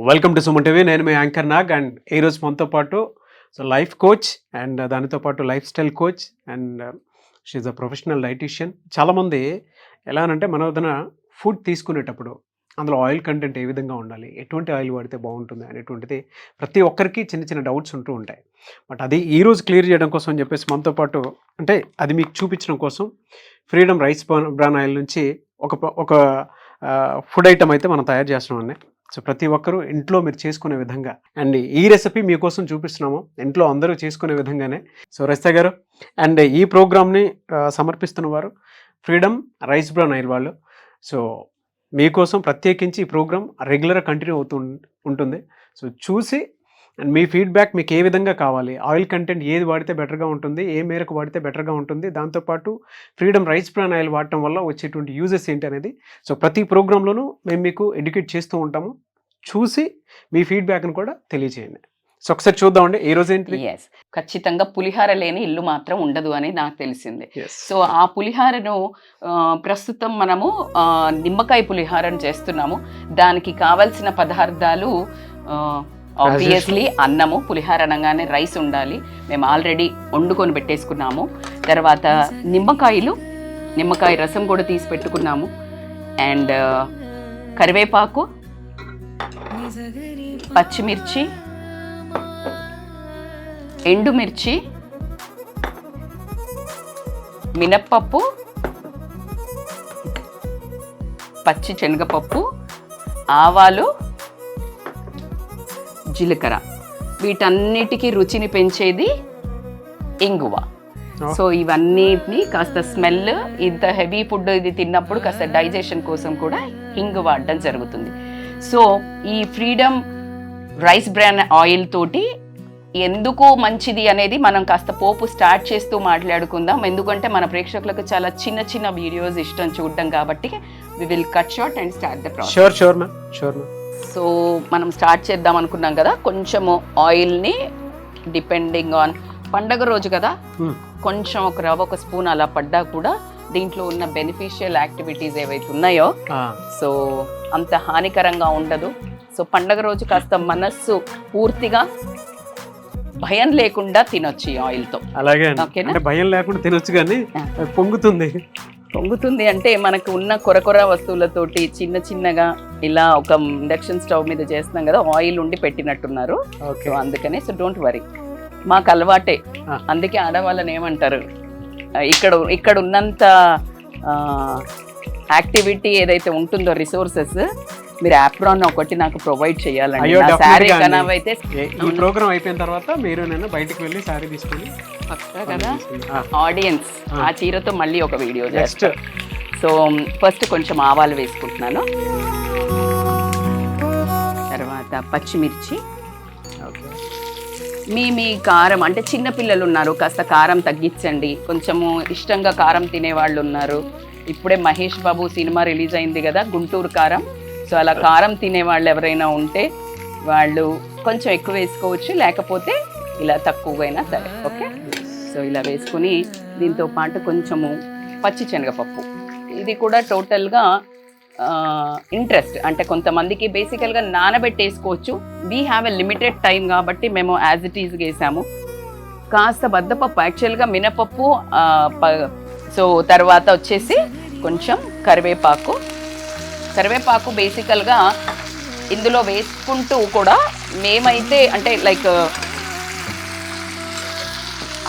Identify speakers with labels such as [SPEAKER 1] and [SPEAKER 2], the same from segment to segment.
[SPEAKER 1] Welcome to Suman TV. నేను మీ anchor Nag and ఈరోజు మనతో పాటు లైఫ్ కోచ్ అండ్ దానితో పాటు lifestyle coach and she a professional dietitian. చాలామంది ఎలా అంటే మన వద్ద ఫుడ్ తీసుకునేటప్పుడు అందులో ఆయిల్ కంటెంట్ ఏ విధంగా ఉండాలి, ఎటువంటి ఆయిల్ వాడితే బాగుంటుంది అనేటువంటిది ప్రతి ఒక్కరికి చిన్న చిన్న డౌట్స్ ఉంటూ ఉంటాయి. బట్ అది ఈరోజు క్లియర్ చేయడం కోసం అని చెప్పేసి మనతో పాటు అంటే అది మీకు చూపించడం కోసం ఫ్రీడమ్ రైస్ బ్రాన్ ఆయిల్ నుంచి ఒక ఫుడ్ ఐటమ్ అయితే మనం తయారు చేస్తున్నాం. సో ప్రతి ఒక్కరూ ఇంట్లో మీరు చేసుకునే విధంగా అండ్ ఈ రెసిపీ మీకోసం చూపిస్తున్నాము, ఇంట్లో అందరూ చేసుకునే విధంగానే. సో రజిత గారు అండ్ ఈ ప్రోగ్రామ్ని సమర్పిస్తున్న వారు ఫ్రీడమ్ రైస్ బ్రాన్ ఆయిల్ వాళ్ళు. సో మీకోసం ప్రత్యేకించి ఈ ప్రోగ్రామ్ రెగ్యులర్గా కంటిన్యూ అవుతూ ఉంటుంది. సో చూసి అండ్ మీ ఫీడ్బ్యాక్ మీకు ఏ విధంగా కావాలి, ఆయిల్ కంటెంట్ ఏది వాడితే బెటర్గా ఉంటుంది, ఏ మేరకు వాడితే బెటర్గా ఉంటుంది, దాంతోపాటు ఫ్రీడమ్ రైస్ బ్రాన్ ఆయిల్ వాడటం వల్ల వచ్చేటువంటి యూజెస్ ఏంటి అనేది సో ప్రతి ప్రోగ్రాంలోనూ మేము మీకు ఎడ్యుకేట్ చేస్తూ ఉంటాము. చూసి మీ ఫీడ్బ్యాక్ను కూడా తెలియజేయండి. సో ఒకసారి చూద్దామండి ఈ రోజు ఏంటి.
[SPEAKER 2] ఖచ్చితంగా పులిహార లేని ఇల్లు మాత్రం ఉండదు అని నాకు తెలిసింది. సో ఆ పులిహారను ప్రస్తుతం మనము నిమ్మకాయ పులిహారను చేస్తున్నాము. దానికి కావలసిన పదార్థాలు ఆబ్వియస్లీ అన్నము, పులిహార అనగానే రైస్ ఉండాలి. మేము ఆల్రెడీ వండుకొని పెట్టేసుకున్నాము. తర్వాత నిమ్మకాయ రసం కూడా తీసి పెట్టుకున్నాము. అండ్ కరివేపాకు, పచ్చిమిర్చి, ఎండుమిర్చి, మినప్పప్పు, పచ్చి శనగపప్పు, ఆవాలు, జీలకర్ర. వీటన్నిటికీ రుచిని పెంచేది ఇంగువ. సో ఇవన్నిటిని కాస్త స్మెల్, ఇంత హెవీ ఫుడ్ ఇది తిన్నప్పుడు కాస్త డైజెషన్ కోసం కూడా ఇంగు వాడడం జరుగుతుంది. సో ఈ ఫ్రీడమ్ రైస్ బ్రాన్ ఆయిల్ తోటి ఎందుకు మంచిది అనేది మనం కాస్త పోపు స్టార్ట్ చేస్తూ మాట్లాడుకుందాం. ఎందుకంటే మన ప్రేక్షకులకు చాలా చిన్న చిన్న వీడియోస్ ఇష్టం చూడడం కాబట్టి we will cut short and start the process.
[SPEAKER 1] Sure.
[SPEAKER 2] So మనం స్టార్ట్ చేద్దాం అనుకున్నాం కదా, కొంచెము ఆయిల్ని డిపెండింగ్ ఆన్ పండగ రోజు కదా, కొంచెం ఒక స్పూన్ అలా పడ్డా కూడా దీంట్లో ఉన్న బెనిఫిషియల్ యాక్టివిటీస్ ఏవైతే ఉన్నాయో సో అంత హానికరంగా ఉండదు. సో పండగ రోజు కాస్త మనస్సు పూర్తిగా భయం లేకుండా తినొచ్చు ఈ ఆయిల్తో.
[SPEAKER 1] అలాగే భయం లేకుండా తినొచ్చు, కానీ పొంగుతుంది అంటే మనకు ఉన్న కొరకొర వస్తువులతోటి చిన్న చిన్నగా ఇలా ఒక ఇండక్షన్ స్టవ్ మీద చేస్తున్నాం కదా, ఆయిల్ ఉండి పెట్టినట్టున్నారు. సో అందుకనే సో డోంట్ వరీ, మాకు అలవాటే. అందుకే ఆడవాళ్ళని ఏమంటారు, ఇక్కడ ఉన్నంత యాక్టివిటీ ఏదైతే ఉంటుందో రిసోర్సెస్ మీరు యాప్రాన్ ఒకటి నాకు ప్రొవైడ్ చేయాలండి. అయితే ఈ ప్రోగ్రామ్ అయిపోయిన తర్వాత మీరు నేను బయటికి వెళ్ళి సారీ తీసుకుని
[SPEAKER 2] పక్కా కదా ఆడియన్స్ ఆ చీరతో మళ్ళీ ఒక వీడియో చేస్తా. సో ఫస్ట్ కొంచెం ఆవాలు వేసుకుంటున్నాను, తర్వాత పచ్చిమిర్చి. మీ కారం అంటే చిన్నపిల్లలు ఉన్నారు, కాస్త కారం తగ్గించండి. కొంచెము ఇష్టంగా కారం తినేవాళ్ళు ఉన్నారు. ఇప్పుడే మహేష్ బాబు సినిమా రిలీజ్ అయింది కదా, గుంటూరు కారం. సో అలా కారం తినేవాళ్ళు ఎవరైనా ఉంటే వాళ్ళు కొంచెం ఎక్కువ వేసుకోవచ్చు, లేకపోతే ఇలా తక్కువైనా సరే. ఓకే, సో ఇలా వేసుకుని దీంతో పాటు కొంచెము పచ్చి శనగపప్పు. ఇది కూడా టోటల్గా ఇంట్రెస్ట్ అంటే కొంతమందికి బేసికల్గా నానబెట్టేసుకోవచ్చు. We have a limited time కాబట్టి మేము యాజ్ ఇట్ ఈజ్ వేసాము. కాస్త బద్దపప్పు, యాక్చువల్గా మినపప్పు. సో తర్వాత వచ్చేసి కొంచెం కరివేపాకు బేసికల్గా ఇందులో వేసుకుంటూ కూడా మేమైతే అంటే లైక్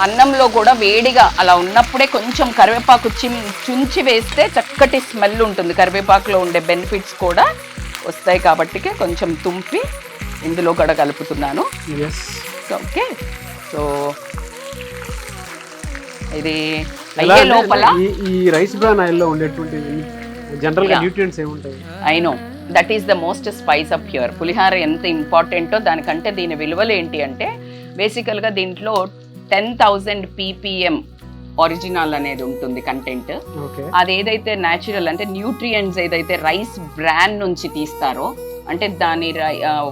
[SPEAKER 2] అన్నంలో కూడా వేడిగా అలా ఉన్నప్పుడే కొంచెం కరివేపాకు చుంచి వేస్తే చక్కటి స్మెల్ ఉంటుంది. కరివేపాకులో ఉండే బెనిఫిట్స్ కూడా వస్తాయి కాబట్టి కొంచెం తుంపి ఇందులో కూడా కలుపుతున్నాను. ఓకే, సో ఇది అయ్యే లోపల
[SPEAKER 1] ఈ రైస్ బ్రాన్ ఆయిల్లో ఉండేటువంటి జనరల్గా న్యూట్రియంట్స్ ఏముంటాయి?
[SPEAKER 2] I know that is the most spice up here. పులిహార ఎంత ఇంపార్టెంటో దానికంటే దీని విలువలు ఏంటి అంటే బేసికల్గా దీంట్లో 10,000 ppm ఒరిజినల్ అనేది ఉంటుంది కంటెంట్. అది ఏదైతే న్యాచురల్ అంటే న్యూట్రియంట్స్ ఏదైతే రైస్ బ్రాన్ నుంచి తీస్తారో అంటే దాని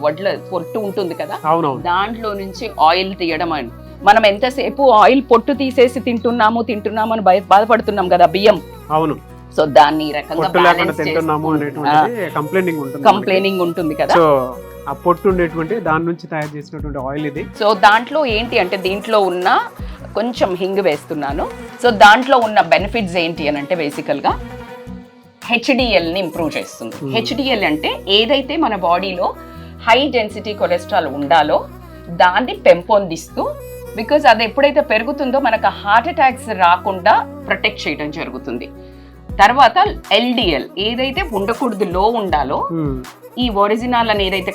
[SPEAKER 2] వడ్ల పొట్టు ఉంటుంది కదా, దాంట్లో నుంచి ఆయిల్ తీయడం. అని మనం ఎంతసేపు ఆయిల్ పొట్టు తీసేసి తింటున్నాము అని బాధపడుతున్నాం కదా బియ్యం.
[SPEAKER 1] అవును,
[SPEAKER 2] సో దాన్ని ఈ రకంగా
[SPEAKER 1] పొట్టు లేకుండా తింటున్నాము అనేటువంటి కంప్లైనింగ్ ఉంటుంది,
[SPEAKER 2] కంప్లైనింగ్ ఉంటుంది కదా.
[SPEAKER 1] సో ఆ పొట్టు ఉండేటువంటి దాని నుంచి తయారు చేసినటువంటి ఆయిల్ ఇది.
[SPEAKER 2] సో దాంట్లో ఏంటి అంటే దీంట్లో ఉన్న కొంచెం హింగ్ వేస్తున్నాను. సో దాంట్లో ఉన్న బెనిఫిట్స్ ఏంటి అని అంటే బేసికల్గా హెచ్డిఎల్ని ఇంప్రూవ్ చేస్తుంది. హెచ్డిఎల్ అంటే ఏదైతే మన బాడీలో హై డెన్సిటీ కొలెస్ట్రాల్ ఉండాలో దాన్ని పెంపొందిస్తూ, బికాజ్ అది ఎప్పుడైతే పెరుగుతుందో మనకు హార్ట్ అటాక్స్ రాకుండా ప్రొటెక్ట్ చేయడం జరుగుతుంది. తర్వాత ఎల్డిఎల్ ఏదైతే ఉండకూడదు లో ఉండాలో, ఈ ఒరిజినల్ అని ఏదైతే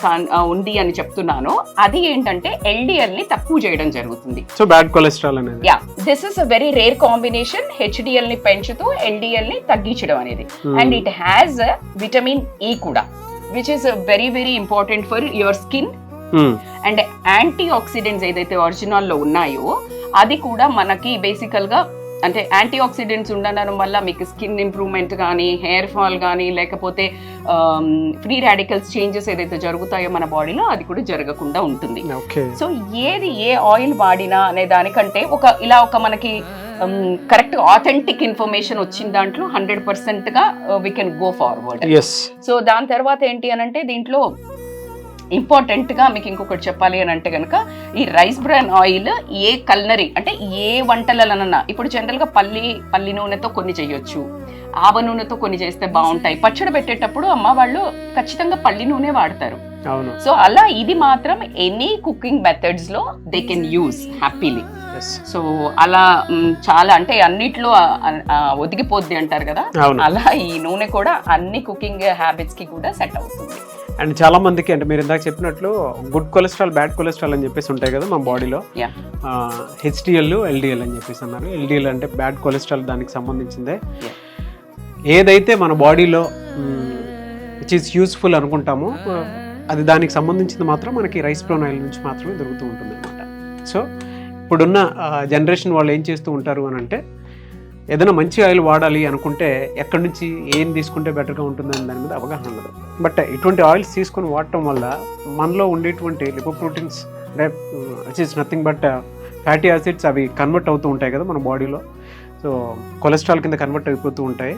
[SPEAKER 2] ఉంది అని చెప్తున్నానో అది ఏంటంటే ఎల్డిఎల్ ని తక్కువ చేయడం జరుగుతుంది.
[SPEAKER 1] సో బ్యాడ్ కొలెస్ట్రాల్ అనేది
[SPEAKER 2] this is a very rare combination, HDL ని పెంచుతూ ఎల్డిఎల్ ని తగ్గించడం అనేది. And it has vitamin E కూడా, which is very very important for your skin. And antioxidants ఏదైతే ఒరిజినల్ లో ఉన్నాయో అది కూడా మనకి బేసికల్ గా అంటే యాంటీ ఆక్సిడెంట్స్ ఉండడం వల్ల మీకు స్కిన్ ఇంప్రూవ్మెంట్ కానీ, హెయిర్ ఫాల్ కానీ, లేకపోతే ఫ్రీ రాడికల్స్ చేంజెస్ ఏదైతే జరుగుతాయో మన బాడీలో అది కూడా జరగకుండా ఉంటుంది. సో ఏది ఏ ఆయిల్ వాడినా అనే దానికంటే ఒక మనకి కరెక్ట్ ఆథెంటిక్ ఇన్ఫర్మేషన్ వచ్చిన దాంట్లో 100% గా we can go forward. So దాని తర్వాత ఏంటి అని అంటే దీంట్లో ఇంపార్టెంట్ గా మీకు ఇంకొకటి చెప్పాలి అని అంటే కనుక ఈ రైస్ బ్రాన్ ఆయిల్ ఏ కల్నరీ అంటే ఏ వంటలనన్నా, ఇప్పుడు జనరల్ గా పల్లి నూనెతో కొన్ని చేయొచ్చు, ఆవ నూనెతో కొన్ని చేస్తే బాగుంటాయి. పచ్చడి పెట్టేటప్పుడు అమ్మ వాళ్ళు ఖచ్చితంగా పల్లి నూనె వాడతారు. సో అలా ఇది మాత్రం ఎనీ కుకింగ్ మెథడ్స్ లో they can use happily. So అలా చాలా అంటే అన్నిట్లో ఒదిగిపోద్ది అంటారు కదా, అలా ఈ నూనె కూడా అన్ని కుకింగ్ హ్యాబిట్స్ కి కూడా సెట్ అవుతుంది.
[SPEAKER 1] అండ్ చాలా మందికి అంటే మీరు ఇందాక చెప్పినట్లు గుడ్ కొలెస్ట్రాల్, బ్యాడ్ కొలెస్ట్రాల్ అని చెప్పేసి ఉంటాయి కదా మన బాడీలో. హెచ్డిఎల్, ఎల్డిఎల్ అని చెప్పేసి అన్నారు. ఎల్డిఎల్ అంటే బ్యాడ్ కొలెస్ట్రాల్, దానికి సంబంధించిందే. ఏదైతే మన బాడీలో విచ్ ఈస్ యూస్ఫుల్ అనుకుంటామో అది దానికి సంబంధించింది మాత్రం మనకి రైస్ బ్రౌన్ ఆయిల్ నుంచి మాత్రమే దొరుకుతూ ఉంటుంది అనమాట. సో ఇప్పుడున్న జనరేషన్ వాళ్ళు ఏం చేస్తూ ఉంటారు అని అంటే ఏదైనా మంచి ఆయిల్ వాడాలి అనుకుంటే ఎక్కడి నుంచి ఏం తీసుకుంటే బెటర్గా ఉంటుందని దాని మీద అవగాహన ఉండదు. బట్ ఇటువంటి ఆయిల్స్ తీసుకొని వాడటం వల్ల మనలో ఉండేటువంటి లిపోప్రోటీన్స్ అంటే which is nothing but fatty acids అవి కన్వర్ట్ అవుతూ ఉంటాయి కదా మన బాడీలో. సో కొలెస్ట్రాల్ కింద కన్వర్ట్ అయిపోతూ ఉంటాయి.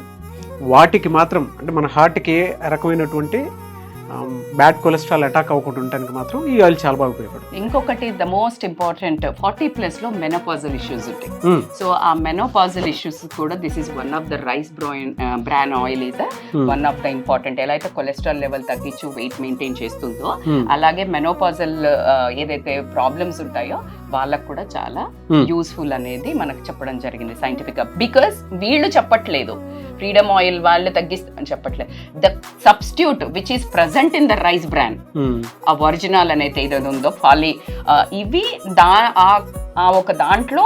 [SPEAKER 1] వాటికి మాత్రం అంటే మన హార్ట్కి ఏ రకమైనటువంటి బ్యాడ్ కొలెస్ట్రాల్ అటాక్ అవ్వకుండా ఉండడానికి మాత్రం ఈ ఆయిల్ చాలా బాగా ఉపయోగపడుతుంది.
[SPEAKER 2] ఇంకొకటి ద మోస్ట్ ఇంపార్టెంట్ 40+ లో మెనోపాజల్ ఇష్యూస్ ఉంటాయి. సో ఆ మెనోపాజల్ ఇష్యూస్ కూడా this is one of the rice bran oil is one of the important. ఎలా అయితే కొలెస్ట్రాల్ లెవెల్ తగ్గించు వెయిట్ మెయింటైన్ చేస్తుందో అలాగే మెనోపాజల్ ఏదైతే ప్రాబ్లమ్స్ ఉంటాయో వాళ్ళకు కూడా చాలా యూస్ఫుల్ అనేది మనకు చెప్పడం జరిగింది సైంటిఫిక్ గా. బికాస్ వీళ్ళు చెప్పట్లేదు ఫ్రీడమ్ ఆయిల్ వాళ్ళు తగ్గిస్తామని చెప్పట్లేదు. The substitute which is present in the rice brand, ఆ ఒరిజినల్ అనేది ఏదైతే ఉందో ఫాలీ, ఇవి ఒక దాంట్లో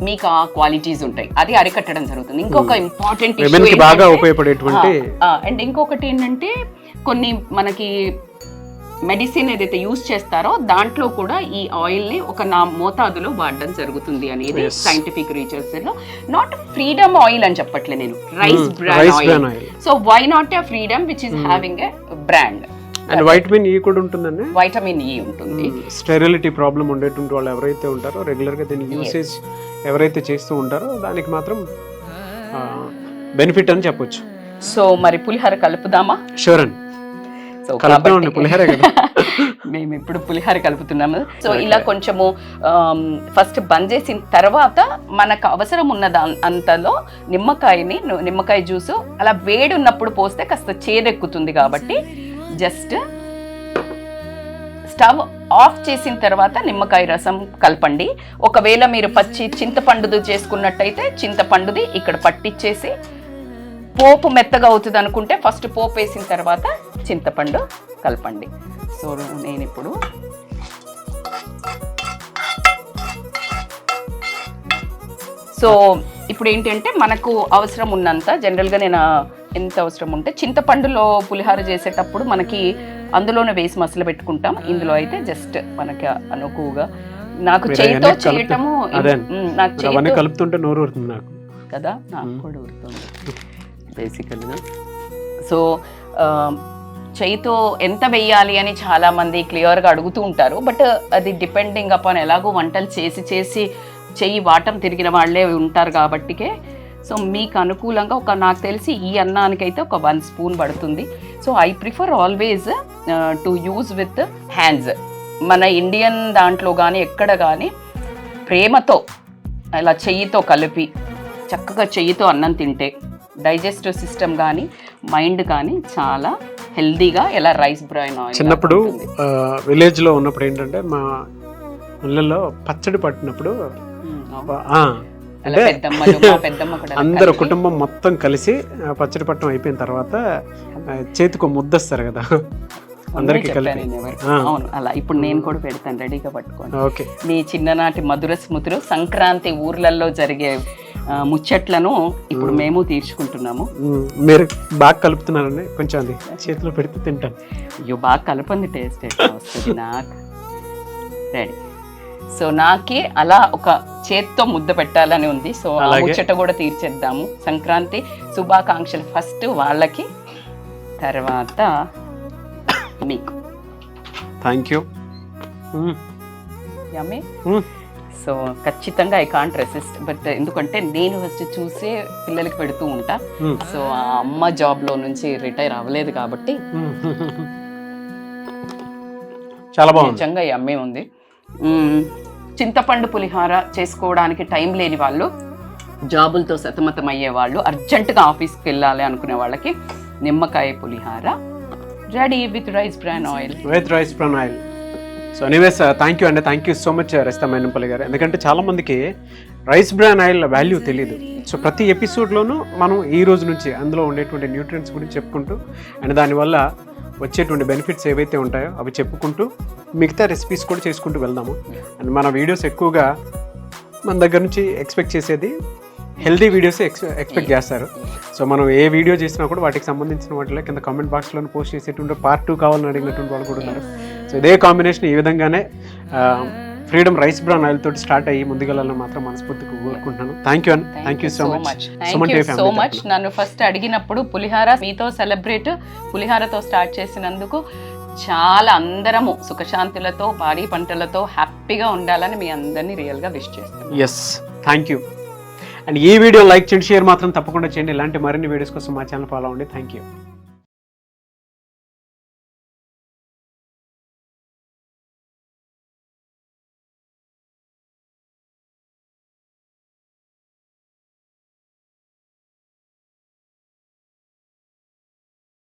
[SPEAKER 2] మీకు ఆ క్వాలిటీస్ ఉంటాయి, అది అరికట్టడం జరుగుతుంది. ఇంకొక ఇంపార్టెంట్ అండ్ ఇంకొకటి ఏంటంటే కొన్ని మనకి మెడిసిన్ ఏదైతే యూజ్ చేస్తారో దాంట్లో కూడా ఈ ఆయిల్ ని ఒక మోతాదులో వాడడం జరుగుతుంది అనేది సైంటిఫిక్ రీసెర్చ్ లో. నాట్ ఫ్రీడమ్ ఆయిల్ అని చెప్పట్లే నేను, rice bran oil. So why not a Freedom which is having a brand.
[SPEAKER 1] And vitamin E కూడా ఉంటుందండి.
[SPEAKER 2] వైటమిన్ ఈ ఉంటుంది.
[SPEAKER 1] స్టెరిలిటీ ప్రాబ్లం ఉండేటువంటి వాళ్ళు ఎవరైతే ఉంటారో రెగ్యులర్ గా దీని యూసేజ్ ఎవరైతే చేస్తూ ఉంటారో దానికి మాత్రం బెనిఫిట్ అని చెప్పొచ్చు.
[SPEAKER 2] సో మరి పులిహోర కలుపుదామా?
[SPEAKER 1] షూర్ అండి.
[SPEAKER 2] మేము ఇప్పుడు పులిహోర కలుపుతున్నాము. సో ఇలా కొంచెము ఫస్ట్ బంద్ చేసిన తర్వాత మనకు అవసరం ఉన్న అంతలో నిమ్మకాయ జ్యూసు అలా వేడి ఉన్నప్పుడు పోస్తే కాస్త చేదెక్కుతుంది కాబట్టి జస్ట్ స్టవ్ ఆఫ్ చేసిన తర్వాత నిమ్మకాయ రసం కలపండి. ఒకవేళ మీరు పచ్చి చింతపండుది చేసుకున్నట్టయితే చింతపండుది ఇక్కడ పట్టించేసి పోపు మెత్తగా అవుతుంది అనుకుంటే ఫస్ట్ పోపు వేసిన తర్వాత చింతపండు కలపండి. సో నేను ఇప్పుడు ఏంటంటే మనకు అవసరం ఉన్నంత జనరల్గా నేను ఎంత అవసరం ఉంటే చింతపండులో పులిహోర చేసేటప్పుడు మనకి అందులోనే వేసి మసలు పెట్టుకుంటాం. ఇందులో అయితే జస్ట్ మనకి అనుకువగా నాకు చేతితో చేయటము
[SPEAKER 1] కలుపుతుంటే నోరు ఊరుతుంది నాకు
[SPEAKER 2] కదా, నాకు కూడా ఊరుతుంది బేసికల్గా. సో చేయితో ఎంత వెయ్యాలి అని చాలామంది క్లియర్గా అడుగుతూ ఉంటారు. బట్ అది డిపెండింగ్ అపాన్ ఎలాగో వంటలు చేసి చెయ్యి వాటం తిరిగిన వాళ్ళే ఉంటారు కాబట్టికే సో మీకు అనుకూలంగా నాకు తెలిసి ఈ అన్నానికైతే ఒక 1 స్పూన్ పడుతుంది. So I prefer always to use with hands. మన ఇండియన్ దాంట్లో కానీ ఎక్కడ కానీ ప్రేమతో ఇలా చెయ్యితో కలిపి చక్కగా చెయ్యితో అన్నం తింటే డైజెస్టివ్ సిస్టమ్ కానీ మైండ్ కానీ చాలా హెల్దీగా ఎలా రైస్ బ్రైన్ ఆయిల్.
[SPEAKER 1] చిన్నప్పుడు విలేజ్లో ఉన్నప్పుడు ఏంటంటే మా ఇళ్ళల్లో పచ్చడి పట్టినప్పుడు అంటే అందరు కుటుంబం మొత్తం కలిసి పచ్చడి పట్టడం అయిపోయిన తర్వాత చేతికి ముద్దస్తారు కదా అందరికి కలిపి.
[SPEAKER 2] అవును, అలా ఇప్పుడు నేను కూడా పెడతాను రెడీగా పట్టుకోండి.
[SPEAKER 1] ఓకే,
[SPEAKER 2] మీ చిన్ననాటి మధుర స్మృతులు సంక్రాంతి ఊర్లలో జరిగే ముచ్చట్లను ఇప్పుడు మేము తీర్చుకుంటున్నాము.
[SPEAKER 1] మీరు బాగా కలుపుతున్నారండి, కొంచెం అది చేతిలో పెడితే తింటాను.
[SPEAKER 2] అయ్యో బాగా కలపంది, టేస్ట్ ఎట్లా వస్తుంది నాకు. రెడీ. సో నాకే అలా ఒక చేత్తో ముద్ద పెట్టాలని ఉంది. సో ఆ ముచ్చట కూడా తీర్చేద్దాము. సంక్రాంతి శుభాకాంక్షలు ఫస్ట్ వాళ్ళకి, తర్వాత మీకు.
[SPEAKER 1] Thank you.
[SPEAKER 2] యమ్మీ. సో ఖచ్చితంగా ఐ కాంట్ రెసిస్ట్, బట్ ఎందుకంటే నేను ఫస్ట్ చూసే పిల్లలకి పెడుతూ ఉంటా. సో ఆ అమ్మ జాబ్లో నుంచి రిటైర్ అవ్వలేదు కాబట్టి
[SPEAKER 1] చాలా బాగుంది,
[SPEAKER 2] నిజంగా ఈ అమ్మే ఉంది. చింతపండు పులిహార చేసుకోవడానికి టైం లేని వాళ్ళు, జాబులతో సతమతం అయ్యే వాళ్ళు, అర్జెంటుగా ఆఫీస్కి వెళ్ళాలి అనుకునే వాళ్ళకి నిమ్మకాయ పులిహార ready with rice bran oil. So anyways thank you అండి, thank you so much Rajitha Mynampally garu. ఎందుకంటే చాలామందికి రైస్ బ్రాన్ ఆయిల్ వాల్యూ తెలియదు. సో ప్రతి ఎపిసోడ్లోనూ మనం ఈ రోజు నుంచి అందులో ఉండేటువంటి న్యూట్రియంట్స్ గురించి చెప్పుకుంటూ అండ్ దానివల్ల వచ్చేటువంటి బెనిఫిట్స్ ఏవైతే ఉంటాయో అవి చెప్పుకుంటూ మిగతా రెసిపీస్ కూడా చేసుకుంటూ వెళ్దాము. అండ్ మన వీడియోస్ ఎక్కువగా మన దగ్గర నుంచి ఎక్స్పెక్ట్ చేసేది హెల్దీ వీడియోస్ ఎక్స్పెక్ట్ చేస్తారు. సో మనం ఏ వీడియో చేసినా కూడా వాటికి సంబంధించిన వాటిలో కింద కామెంట్ బాక్స్లో పోస్ట్ చేసేటువంటి పార్ట్ 2 కావాలని అడిగినటువంటి వాళ్ళు కూడా ఉన్నారు. సో ఇదే కాంబినేషన్ ఈ విధంగానే ఫ్రీడమ్ రైస్ బ్రాన్ ఆయిల్ తోటి స్టార్ట్ అయ్యి ముందుకెళ్ళాలని మాత్రం మనస్ఫూర్తిగా కోరుకుంటున్నాను. థ్యాంక్ యూ అండి, థ్యాంక్ యూ సో మచ్. నన్ను ఫస్ట్ అడిగినప్పుడు పులిహార మీతో సెలబ్రేట్ పులిహారతో స్టార్ట్ చేసినందుకు చాలా అందరము సుఖశాంతులతో పాడి పంటలతో హ్యాపీగా ఉండాలని మీ అందరినీ రియల్గా విష్ చేస్తాను.
[SPEAKER 1] Yes, thank you. అండ్ ఈ వీడియో లైక్ చేయండి, షేర్ మాత్రం తప్పకుండా చేయండి. ఇలాంటి మరిన్ని వీడియోస్ కోసం మా ఛానల్ ఫాలో అవ్వండి. Thank you.